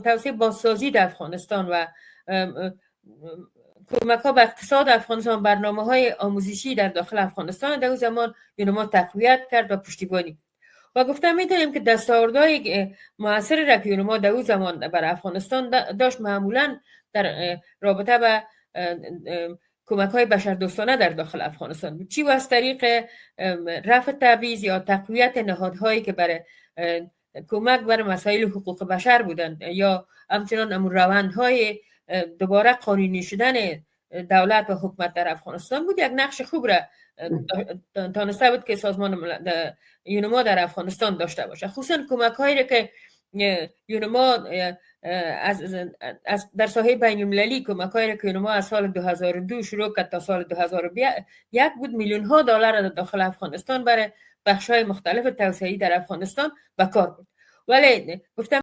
توسعه بازسازی در افغانستان و کمک ها به اقتصاد افغانستان، برنامه های آموزشی در داخل افغانستان در اون زمان یونما تقویت کرد و پشتیبانی و گفتم میتونیم که دستاوردهای موثری را که یونما در اون زمان بر افغانستان داشت معمولا در رابطه به کمک های بشردوستانه در داخل افغانستان بود، چی و از طریق رفع تبعیض یا تقویت نهادهایی که برای کمک بر مسائل حقوق بشر بودند یا همچنان امور روندهای دوباره قانونی شدن دولت و حکومت در افغانستان بود. یک نقش خوب را تانسته بود که سازمان یونما در افغانستان داشته باشه، خصوصا کمک هایی را که یونما در ساحه بین المللی کمک هایی را که یونما از سال 2002 شروع کرد تا سال 2001 بود، میلیون ها دلار در داخل افغانستان برای بخش های مختلف توسعه‌ای در افغانستان به کار بود. ولی گفتم